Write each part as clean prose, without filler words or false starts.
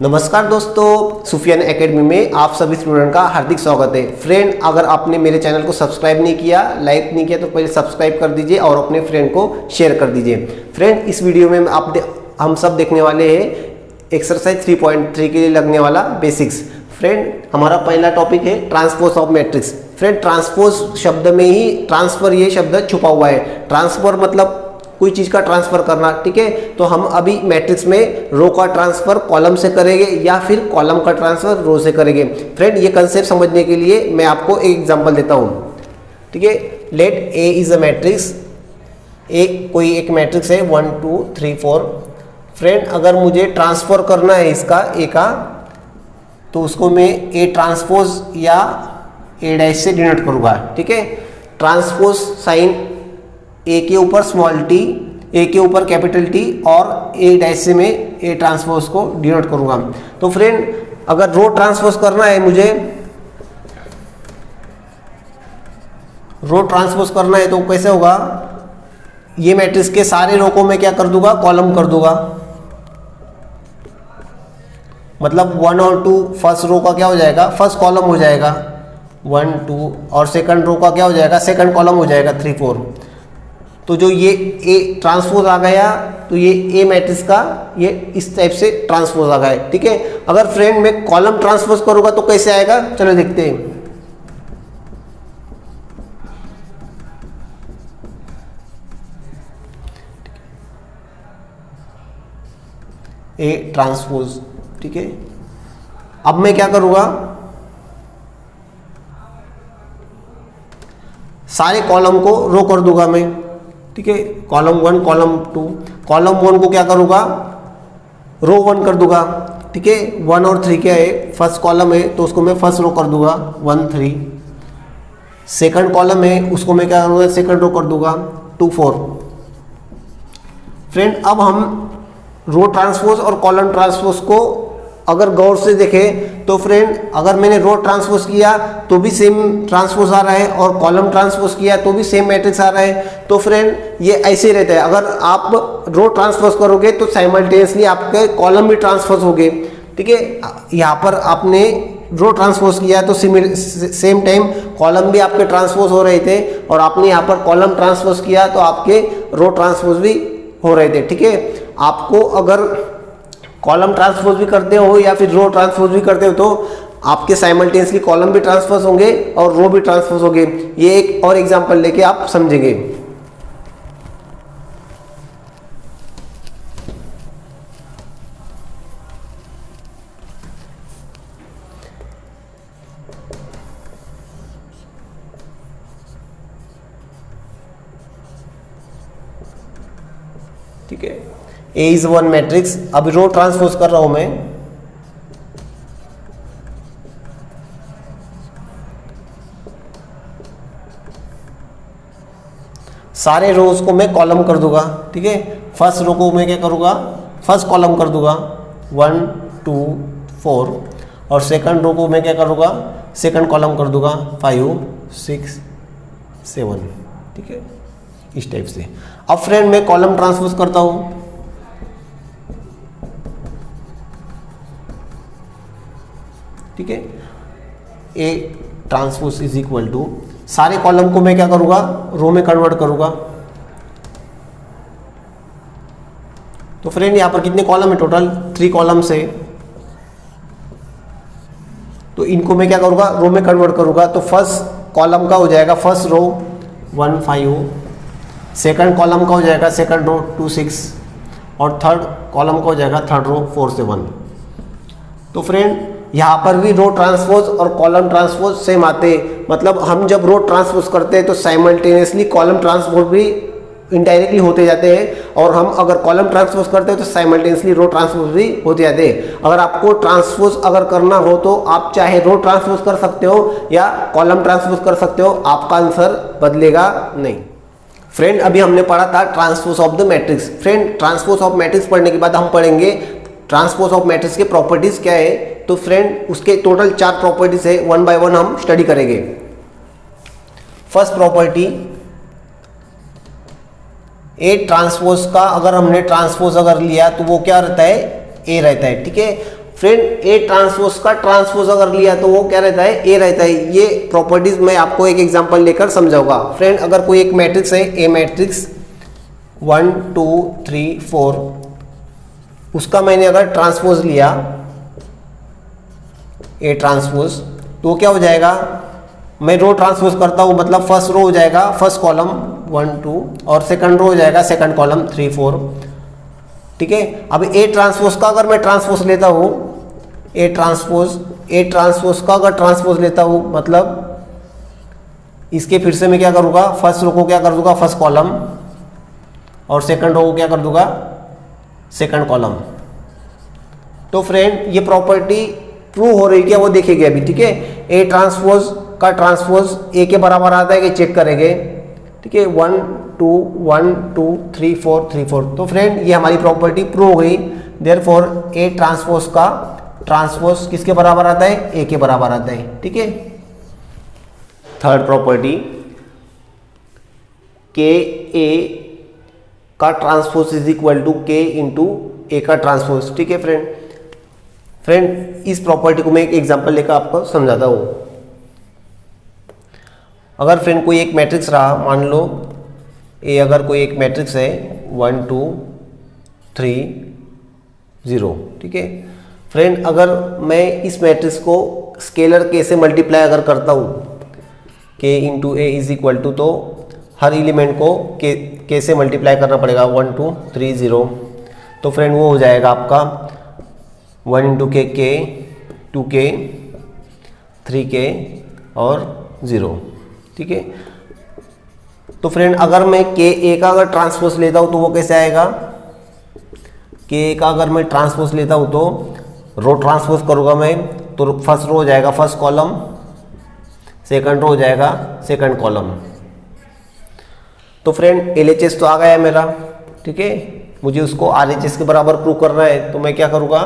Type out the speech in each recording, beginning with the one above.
नमस्कार दोस्तों, सुफियान एकेडमी में आप सभी स्टूडेंट का हार्दिक स्वागत है। फ्रेंड, अगर आपने मेरे चैनल को सब्सक्राइब नहीं किया, लाइक नहीं किया तो पहले सब्सक्राइब कर दीजिए और अपने फ्रेंड को शेयर कर दीजिए। फ्रेंड, इस वीडियो में हम सब देखने वाले हैं एक्सरसाइज 3.3 के लिए लगने वाला बेसिक्स। फ्रेंड, हमारा पहला टॉपिक है transpose of matrix. Friend, transpose शब्द में ही ट्रांसफर ये शब्द छुपा हुआ है। ट्रांसफर मतलब कोई चीज का ट्रांसफर करना, ठीक है। तो हम अभी मैट्रिक्स में रो का ट्रांसफर कॉलम से करेंगे या फिर कॉलम का ट्रांसफर रो से करेंगे। फ्रेंड, ये कंसेप्ट समझने के लिए मैं आपको एक एग्जांपल देता हूं, ठीक है। Let A is a matrix, कोई एक मैट्रिक्स है 1 2 3 4। फ्रेंड, अगर मुझे ट्रांसफर करना है इसका ए का, तो उसको मैं ए ट्रांसपोज या ए डैश से डिनोट करूंगा, ठीक है। ट्रांसपोज साइन ए के ऊपर स्मॉल टी, ए के ऊपर कैपिटल टी और ए डैश से मैं ए ट्रांसपोज को डिनोट करूंगा। तो फ्रेंड, अगर रो ट्रांसपोज करना है मुझे, रो ट्रांसपोज करना है तो कैसे होगा? ये मैट्रिक्स के सारे रो को मैं क्या कर दूंगा? कॉलम कर दूंगा। मतलब 1 और 2 फर्स्ट रो का क्या हो जाएगा? फर्स्ट कॉलम हो जाएगा 1 2, और सेकंड रो का क्या हो जाएगा? सेकंड कॉलम हो जाएगा 3 4। तो जो ये ए ट्रांसपोज आ गया, तो ये ए मैट्रिक्स का ये इस टाइप से ट्रांसपोज आ गया, ठीक है। अगर फ्रेंड मैं कॉलम ट्रांसपोज करूंगा तो कैसे आएगा? चलो देखते हैं। ए ट्रांसपोज, ठीक है। अब मैं क्या करूंगा? सारे कॉलम को रो कर दूंगा मैं, ठीक है। कॉलम 1 कॉलम 2, कॉलम 1 को क्या करूंगा? रो 1 कर दूंगा, ठीक है। 1 और 3 क्या है? फर्स्ट कॉलम है तो उसको मैं फर्स्ट रो कर दूंगा 1 3। सेकंड कॉलम है, उसको मैं क्या करूंगा? सेकंड रो कर दूंगा 2 4। फ्रेंड, अब हम रो ट्रांसपोज और कॉलम ट्रांसपोज को अगर गौर से देखें तो फ्रेंड, अगर मैंने रो ट्रांसपोज किया तो भी सेम ट्रांसपोज आ रहा है और कॉलम ट्रांसपोज किया तो भी सेम मैट्रिक्स आ रहा है। तो फ्रेंड, ये ऐसे ही रहता है। अगर आप रो ट्रांसपोज करोगे तो साइमल्टेनियसली आपके कॉलम भी ट्रांसपोज होंगे, ठीक है। यहाँ पर आपने रो ट्रांसपोज किया तो सेम टाइम कॉलम भी आपके ट्रांसपोज हो रहे थे, और आपने यहाँ पर कॉलम ट्रांसपोज किया तो आपके रो ट्रांसपोज भी हो रहे थे, ठीक है। आपको अगर कॉलम ट्रांसपोज भी करते हो या फिर रो ट्रांसपोज भी करते हो तो आपके साइमल्टेनियसली कॉलम भी ट्रांसपोज होंगे और रो भी ट्रांसपोज होंगे। ये एक और एग्जांपल लेके आप समझेंगे। ठीक है, ए इज 1 मैट्रिक्स। अभी रो ट्रांसपोज कर रहा हूं मैं, सारे रोज को मैं कॉलम कर दूंगा, ठीक है। फर्स्ट रो को मैं क्या करूंगा? फर्स्ट कॉलम कर दूंगा 1 2 4, और सेकंड रो को मैं क्या करूंगा? सेकंड कॉलम कर दूंगा 5 6 7, ठीक है, इस टाइप से। अब फ्रेंड, मैं कॉलम ट्रांसपोज करता हूं, ठीक है। A transpose is equal to, सारे कॉलम को मैं क्या करूंगा? रो में कन्वर्ट करूंगा। तो फ्रेंड, यहां पर कितने कॉलम है? टोटल 3 कॉलम्स है। तो इनको मैं क्या करूंगा? रो में कन्वर्ट करूंगा। तो फर्स्ट कॉलम का हो जाएगा फर्स्ट रो 1 5, सेकंड कॉलम का हो जाएगा सेकंड रो 2 6, और थर्ड कॉलम का हो जाएगा थर्ड रो 4 7। तो फ्रेंड, यहाँ पर भी रो ट्रांसपोज और कॉलम ट्रांसपोज सेम आते हैं। मतलब हम जब रो ट्रांसपोज करते हैं तो साइमल्टेनियसली कॉलम ट्रांसपोज भी इनडायरेक्टली होते जाते हैं, और हम अगर कॉलम ट्रांसपोज करते हैं तो साइमल्टेनियसली रो ट्रांसपोज भी होते जाते हैं। अगर आपको ट्रांसपोज अगर करना हो तो आप चाहे रो ट्रांसपोज कर सकते हो या कॉलम ट्रांसपोज कर सकते हो, आपका आंसर बदलेगा नहीं। फ्रेंड, अभी हमने पढ़ा था transpose of the matrix. Friend, transpose of matrix पढ़ने के बाद हम पढ़ेंगे ट्रांसपोज ऑफ मैट्रिक्स के प्रॉपर्टीज क्या है। तो फ्रेंड, उसके टोटल 4 प्रॉपर्टीज है, 1 बाय 1 हम स्टडी करेंगे। फर्स्ट प्रॉपर्टी, ए ट्रांसपोज का अगर हमने ट्रांसपोज अगर लिया तो वो क्या रहता है? ए रहता है, ठीक है। फ्रेंड ए ट्रांसपोज का ट्रांसपोज अगर लिया तो वो क्या रहता है, ए रहता है। ये प्रॉपर्टीज मैं आपको एक एग्जांपल लेकर समझाऊंगा। फ्रेंड अगर कोई एक मैट्रिक्स है, ए मैट्रिक्स 1 2 3 4, उसका मैंने अगर ट्रांसपोज लिया ए ट्रांसपोज, तो क्या हो जाएगा, मैं रो ट्रांसपोज करता हूँ मतलब फर्स्ट रो हो जाएगा फर्स्ट कॉलम 1 2 और सेकंड रो हो जाएगा सेकंड कॉलम 3 4। ठीक है, अब ए ट्रांसपोज का अगर मैं ट्रांसपोज लेता हूँ, ए ट्रांसपोज का अगर ट्रांसपोज लेता हूँ मतलब इसके फिर से मैं क्या करूँगा, फर्स्ट रो को क्या कर दूंगा फर्स्ट कॉलम और सेकंड रो को क्या कर दूंगा सेकंड कॉलम। तो फ्रेंड ये प्रॉपर्टी प्रूव हो रही क्या वो देखेंगे अभी। ठीक है, ए ट्रांसपोज का ट्रांसपोज ए के बराबर आता है कि चेक करेंगे। ठीक है, 1 2 1 2 3 4 3 4। तो फ्रेंड ये हमारी प्रॉपर्टी प्रूव हो गई। देयरफॉर ए ट्रांसपोज का ट्रांसपोज किसके बराबर आता है, ए के बराबर आता है। ठीक है, थर्ड प्रॉपर्टी, के ए का transpose is equal to k into A का ट्रांसपोज। ठीक है फ्रेंड इस प्रॉपर्टी को मैं एक एग्जांपल लेकर आपको समझाता हूँ। अगर फ्रेंड कोई एक मैट्रिक्स रहा, मान लो ए अगर कोई एक मैट्रिक्स है 1 2 3 0। ठीक है फ्रेंड, अगर मैं इस मैट्रिक्स को स्केलर के से मल्टीप्लाई अगर करता हूँ, k into A is equal to, तो हर एलिमेंट को के से मल्टीप्लाई करना पड़ेगा 1 2 3 0। तो फ्रेंड वो हो जाएगा आपका 1 इंटू के 2 के 3 के और 0। ठीक है, तो फ्रेंड अगर मैं के ए का अगर ट्रांसपोज लेता हूँ तो वो कैसे आएगा, के ए का अगर मैं ट्रांसपोज लेता हूँ तो रो ट्रांसपोज करूँगा मैं, तो फर्स्ट रो हो जाएगा फर्स्ट कॉलम, सेकंड रो हो जाएगा सेकंड कॉलम। तो फ्रेंड LHS तो आ गया है मेरा। ठीक है, मुझे उसको RHS के बराबर प्रूव करना है, तो मैं क्या करूँगा,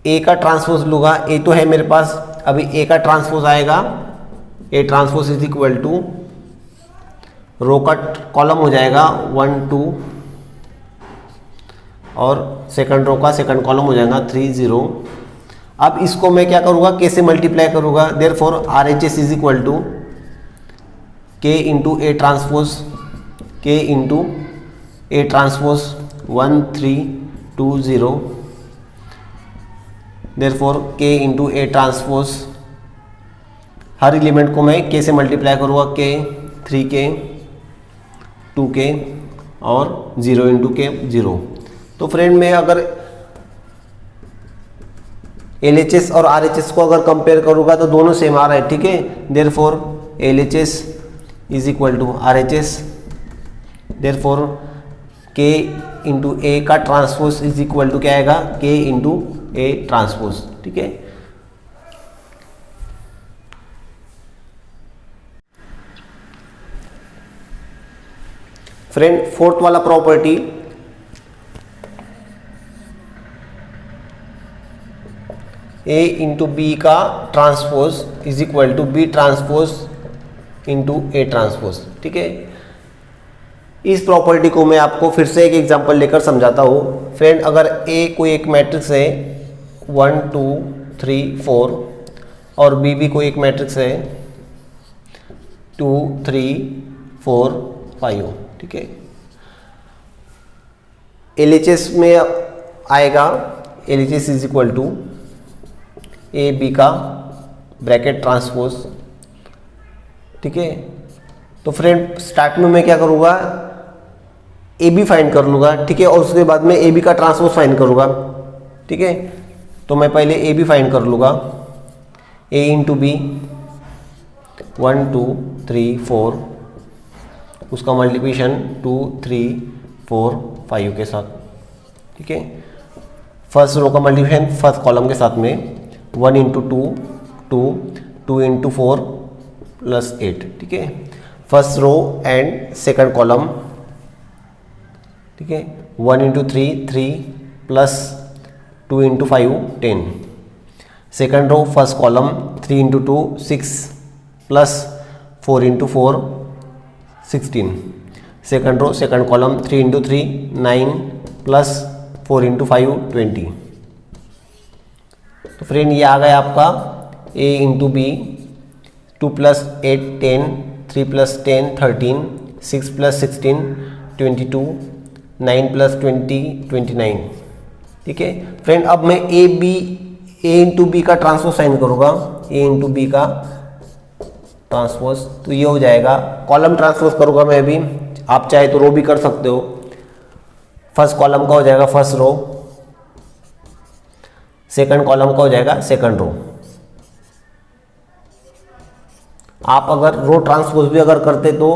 ए का ट्रांसपोज लूँगा। ए तो है मेरे पास, अभी ए का ट्रांसपोज आएगा, A transpose is equal to row का कॉलम हो जाएगा 1 2 और सेकंड रो का सेकंड कॉलम हो जाएगा 3 0। अब इसको मैं क्या करूँगा, के से मल्टीप्लाई करूँगा। Therefore RHS is equal to k into A transpose, k into A transpose 1 3 2 0। Therefore k into A transpose, हर एलिमेंट को मैं के से मल्टीप्लाई करूँगा, के 3 के 2 के और 0 इंटू के 0। तो फ्रेंड मैं अगर LHS और RHS को अगर कंपेयर करूँगा तो दोनों सेम आ रहा है। ठीक है, therefore LHS is equal to RHS। Therefore k into A का ट्रांसपोज इज इक्वल टू क्या आएगा, के इंटू ए ट्रांसपोज। ठीक है, फ्रेंड फोर्थ वाला प्रॉपर्टी, ए इंटू बी का transpose is equal to B transpose into A transpose. ठीक है, इस प्रॉपर्टी को मैं आपको फिर से एक एग्जांपल लेकर समझाता हूँ। फ्रेंड अगर ए कोई एक मैट्रिक्स है 1 2 3 4 और बी भी कोई एक मैट्रिक्स है 2 3 4 5। ठीक है, LHS में आएगा, LHS is equal to A B का ब्रैकेट ट्रांसपोज। ठीक है, तो फ्रेंड स्टार्ट में मैं क्या करूँगा, ए बी फाइंड कर लूँगा। ठीक है, और उसके बाद में ए बी का ट्रांसपोज फाइंड करूँगा। ठीक है, तो मैं पहले ए बी फाइंड कर लूँगा, ए इंटू बी 1 2 3 4, उसका मल्टीप्लिकेशन 2 3 4 5 के साथ। ठीक है, फर्स्ट रो का मल्टीप्लिकेशन फर्स्ट कॉलम के साथ में 1 इंटू 2 2 2 इंटू 4 प्लस 8। ठीक है, first row and second column. ठीक है, 1 into 3 3 plus 2 into 5 10। Second row first column 3 into 2 6 plus 4 into 4 16। Second row second column 3 into 3 9 plus 4 into 5 20। तो फ्रेंड ये आ गया आपका A इंटू बी, 2 + 8 10, 3 + 10 13, 6 + 16 22, 9 + 20 29। ठीक है फ्रेंड, अब मैं ए इंटू बी का ट्रांसपोज साइन करूँगा, ए इंटू बी का ट्रांसपोज, तो ये हो जाएगा। कॉलम ट्रांसपोज करूँगा मैं अभी, आप चाहे तो रो भी कर सकते हो। फर्स्ट कॉलम का हो जाएगा फर्स्ट रो, सेकंड कॉलम का हो जाएगा सेकंड रो। आप अगर रो ट्रांसपोज भी अगर करते तो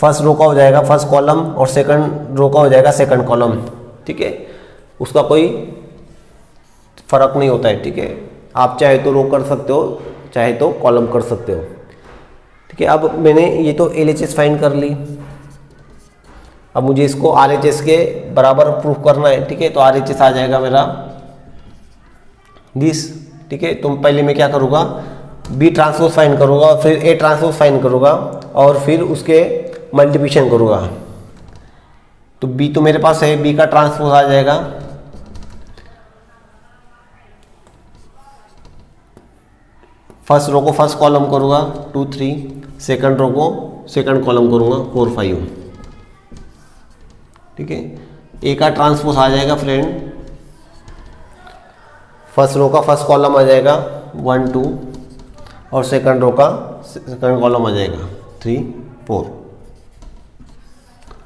फर्स्ट रो का हो जाएगा फर्स्ट कॉलम और सेकंड रो का हो जाएगा सेकंड कॉलम। ठीक है, उसका कोई फर्क नहीं होता है। ठीक है, आप चाहे तो रो कर सकते हो, चाहे तो कॉलम कर सकते हो। ठीक है, अब मैंने ये तो LHS फाइंड कर ली। अब मुझे इसको RHS के बराबर प्रूफ करना है। ठीक है, तो RHS आ जाएगा मेरा दिस। ठीक है, तो पहले मैं क्या करूँगा, B ट्रांसपोज फाइंड करूँगा, फिर A ट्रांसपोज फाइंड करूँगा और फिर उसके मल्टीप्लिकेशन करूँगा। तो B तो मेरे पास है, B का ट्रांसपोज आ जाएगा फर्स्ट रो को फर्स्ट कॉलम करूँगा 2 3, सेकंड रो को सेकंड कॉलम करूँगा 4 5। ठीक है, ए का ट्रांसपोज आ जाएगा फ्रेंड, फर्स्ट रो का फर्स्ट कॉलम आ जाएगा 1 2 और सेकंड रो का सेकंड कॉलम आ जाएगा 3 4।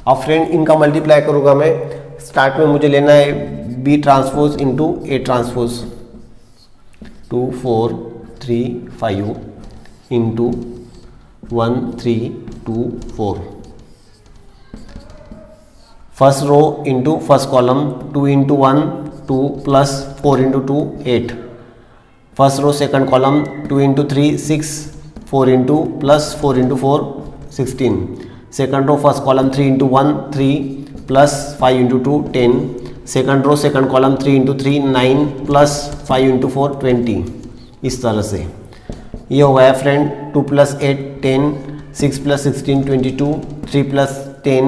अब फ्रेंड इनका मल्टीप्लाई करूँगा मैं। स्टार्ट में मुझे लेना है B transpose into A transpose, 2 4 3 5 into 1 3 2 4। First row into first column, 2 into 1 2 plus 4 into 2 8। First row second column 2 into 3 6, 4 into plus 4 into 4 16। Second row first column 3 into 1 3 plus 5 into 2 10। Second row second column 3 into 3 9 plus 5 into 4 20। इस तरह से ये हो गया friend 2 + 8 10, 6 + 16 22, 3 + 10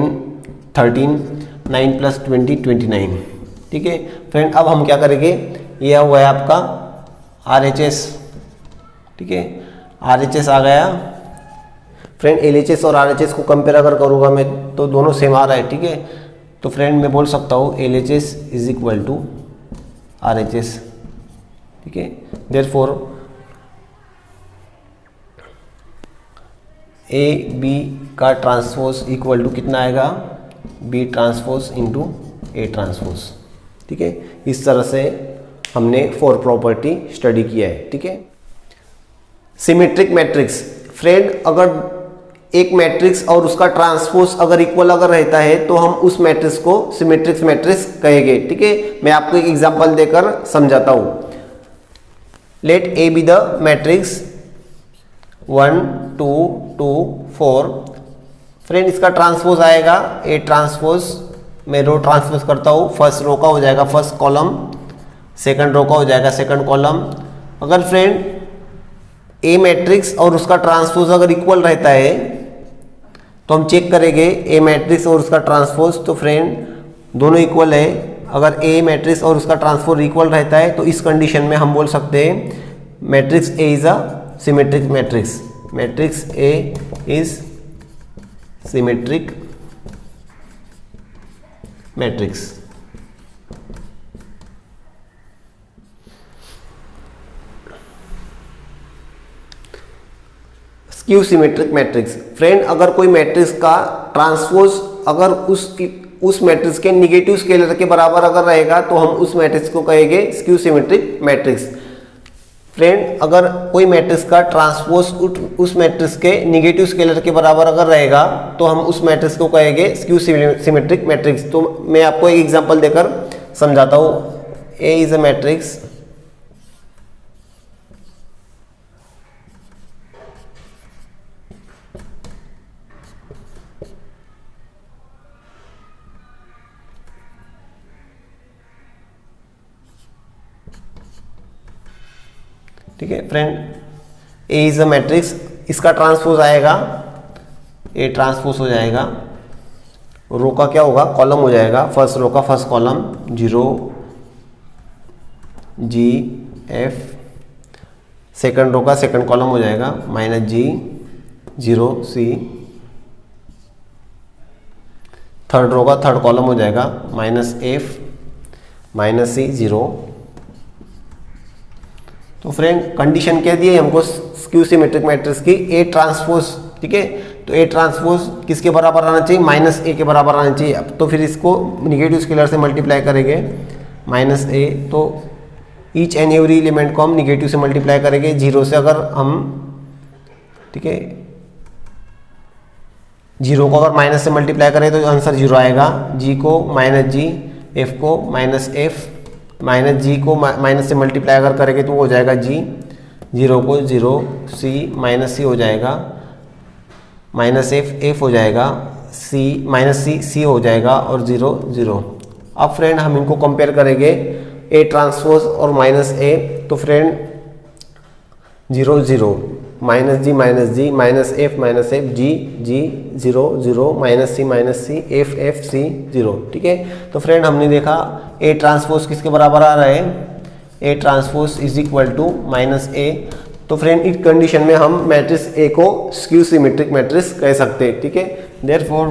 13, 9 + 20 29। ठीक है friend, अब हम क्या करेंगे, ये हुआ है आपका RHS। ठीक है, RHS आ गया फ्रेंड। LHS और RHS को कंपेयर अगर करूँगा मैं तो दोनों सेम आ रहा है। ठीक है, तो फ्रेंड मैं बोल सकता हूँ LHS = RHS। ठीक है, देयरफॉर AB का ट्रांसपोज इक्वल टू कितना आएगा, B transpose into A transpose. ठीक है, इस तरह से हमने 4 प्रॉपर्टी स्टडी किया है। ठीक है, सिमेट्रिक मैट्रिक्स फ्रेंड, अगर एक मैट्रिक्स और उसका ट्रांसपोज अगर इक्वल अगर रहता है तो हम उस मैट्रिक्स को सिमेट्रिक मैट्रिक्स कहेंगे। ठीक है, मैं आपको एक एग्जांपल देकर समझाता हूँ। Let A be the matrix 1 2 2 4। Friend इसका ट्रांसपोज आएगा A ट्रांसपोज, मैं रो ट्रांसपोज करता हूँ। फर्स्ट रो का हो जाएगा फर्स्ट कॉलम, सेकंड रो का हो जाएगा सेकंड कॉलम। अगर फ्रेंड A मैट्रिक्स और उसका ट्रांसपोज अगर इक्वल रहता है तो हम चेक करेंगे A मैट्रिक्स और उसका ट्रांसपोज, तो फ्रेंड दोनों इक्वल है। अगर A मैट्रिक्स और उसका ट्रांसपोज इक्वल रहता है तो इस कंडीशन में हम बोल सकते हैं matrix A is a symmetric matrix. Matrix A is symmetric matrix. Skew symmetric matrix friend, अगर कोई मैट्रिक्स का ट्रांसपोज अगर उस मैट्रिक्स के निगेटिव स्केलर के बराबर अगर रहेगा तो हम उस मैट्रिक्स को कहेंगे स्क्यू सिमेट्रिक मैट्रिक्स। फ्रेंड अगर कोई मैट्रिक्स का ट्रांसपोज उस मैट्रिक्स के निगेटिव स्केलर के बराबर अगर रहेगा तो हम उस मैट्रिक्स को कहेंगे स्क्यू सिमेट्रिक मैट्रिक्स। तो मैं आपको एक एग्जांपल देकर समझाता हूँ। A इज अ मैट्रिक्स ठीक है friend, A is a matrix, इसका ट्रांसपोज आएगा A ट्रांसपोज हो जाएगा, रो का क्या होगा कॉलम हो जाएगा, फर्स्ट रो का first column 0 G F second row का सेकंड कॉलम हो जाएगा -G 0 C। थर्ड रो का थर्ड कॉलम हो जाएगा -F -C 0। तो फ्रेंड कंडीशन क्या दी है हमको स्क्यू सिमेट्रिक मैट्रिक्स की, A ट्रांसपोज, ठीक है। तो A ट्रांसपोज किसके बराबर आना चाहिए, -A के बराबर आना चाहिए। अब तो फिर इसको निगेटिव स्केलर से मल्टीप्लाई करेंगे -A, तो ईच एंड एवरी एलिमेंट को हम निगेटिव से मल्टीप्लाई करेंगे 0 से। अगर हम, ठीक है, 0 को अगर माइनस से मल्टीप्लाई करें तो आंसर 0 आएगा। G को -G, F को -F, -G को माइनस से मल्टीप्लाई अगर करेंगे तो वो हो जाएगा G, 0 को 0 C -C हो जाएगा, -F F हो जाएगा, C -C हो जाएगा और 0 0। अब फ्रेंड हम इनको कंपेयर करेंगे A ट्रांसपोज और -A। तो friend 0 0 -G -F G 0 0 -C F C 0, ठीक है। तो फ्रेंड हमने देखा A ट्रांसपोज किसके बराबर आ रहा है, A transpose is equal to -A। तो फ्रेंड इस कंडीशन में हम मैट्रिक्स A को स्क्यू सिमेट्रिक मैट्रिक्स कह सकते हैं, ठीक है। Therefore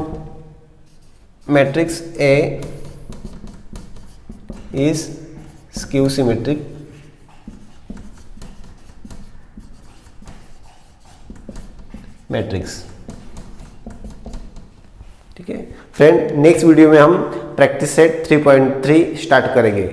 matrix A is skew symmetric matrix, ठीक है। फ्रेंड नेक्स्ट वीडियो में हम प्रैक्टिस सेट 3.3 स्टार्ट करेंगे।